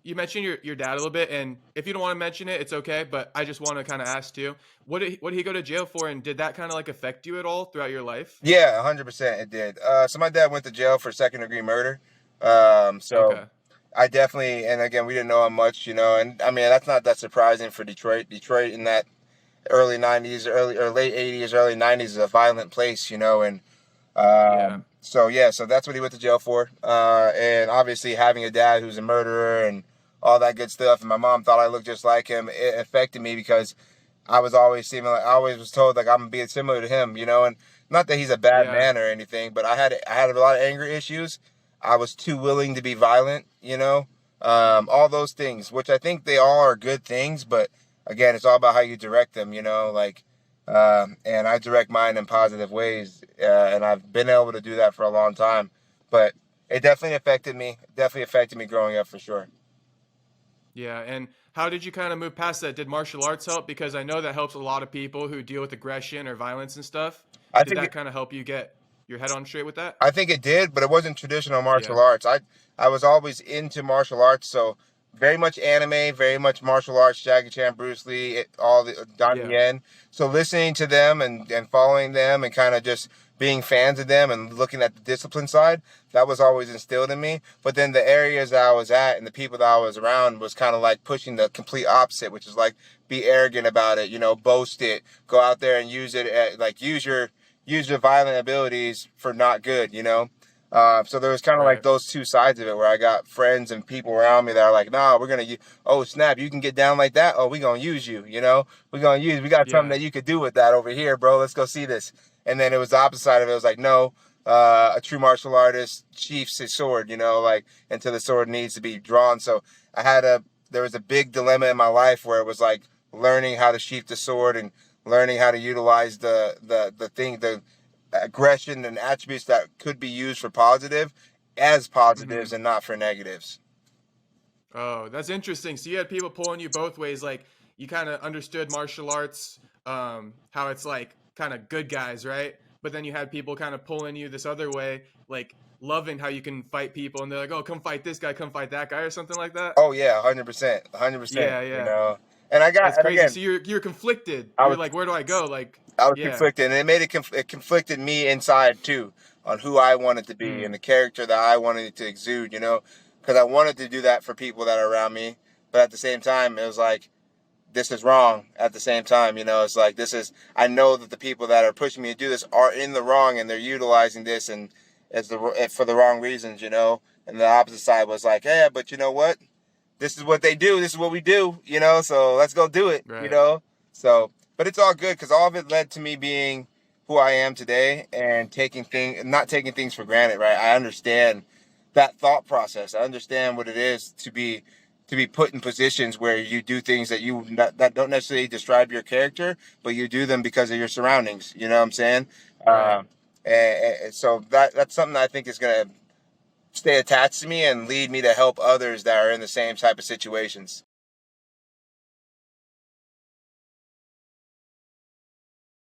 you mentioned your dad a little bit, and if you don't want to mention it, it's okay. But I just want to kind of ask too, what did he go to jail for, and did that kind of like affect you at all throughout your life? Yeah, 100% it did. So my dad went to jail for second-degree murder. So Okay. I definitely, and again, we didn't know him much, and I mean that's not that surprising for Detroit. Detroit in that early '90s, early or late '80s, early '90s is a violent place, and Yeah. so yeah, so that's what he went to jail for. And obviously having a dad who's a murderer and all that good stuff, and my mom thought I looked just like him. It affected me because I was always seeming like I always was told like I'm being similar to him, and not that he's a bad Yeah. man or anything, but I had a lot of anger issues. I was too willing to be violent, all those things, which I think they all are good things, but again, it's all about how you direct them, like, and I direct mine in positive ways, and I've been able to do that for a long time, but it definitely affected me growing up for sure. Yeah. And how did you kind of move past that? Did martial arts help? Because I know that helps a lot of people who deal with aggression or violence and stuff. I Did think that kind of help you get your head on straight with that? I think it did, but it wasn't traditional Yeah. martial arts. I was always into martial arts, so very much anime, very much martial arts, Jackie Chan, Bruce Lee, all the Donnie Yeah. Yen. So listening to them and following them and kind of just being fans of them and looking at the discipline side, that was always instilled in me. But then the areas that I was at and the people that I was around was kind of like pushing the complete opposite, which is like be arrogant about it, boast it, go out there and use it, like use your violent abilities for not good, So there was kind of like Right. those two sides of it where I got friends and people around me that are like, nah, we're going to, oh, snap, you can get down like that. Oh, we're going to use you, we got something Yeah. that you could do with that over here, bro. Let's go see this. And then it was the opposite side of it. It was like, no, a true martial artist sheaths his sword, like until the sword needs to be drawn. So there was a big dilemma in my life where it was like learning how to sheath the sword and learning how to utilize the aggression and attributes that could be used for positive as Hmm. positives and not for negatives. Oh, that's interesting. So you had people pulling you both ways. Like you kind of understood martial arts, how it's like kind of good guys, right? But then you had people kind of pulling you this other way, like loving how you can fight people, and they're like, "Oh, come fight this guy, come fight that guy," or something like that. Oh yeah, 100%, 100%. Yeah, yeah. And That's crazy. again, So you're conflicted. I You're was like, where do I go? Like, I was yeah. conflicted, and it made it conflicted me inside too on who I wanted to be and Mm, the character that I wanted to exude. Because I wanted to do that for people that are around me, but at the same time, it was like this is wrong. At the same time, it's like this is. I know that the people that are pushing me to do this are in the wrong, and they're utilizing this and for the wrong reasons. And the opposite side was like, hey, but you know what? This is what they do. This is what we do. So let's go do it. right. So, but it's all good because all of it led to me being who I am today and not taking things for granted. Right? I understand that thought process. I understand what it is to be put in positions where you do things that don't necessarily describe your character, but you do them because of your surroundings. You know what I'm saying? Right. And so that's something that I think is gonna stay attached to me and lead me to help others that are in the same type of situations.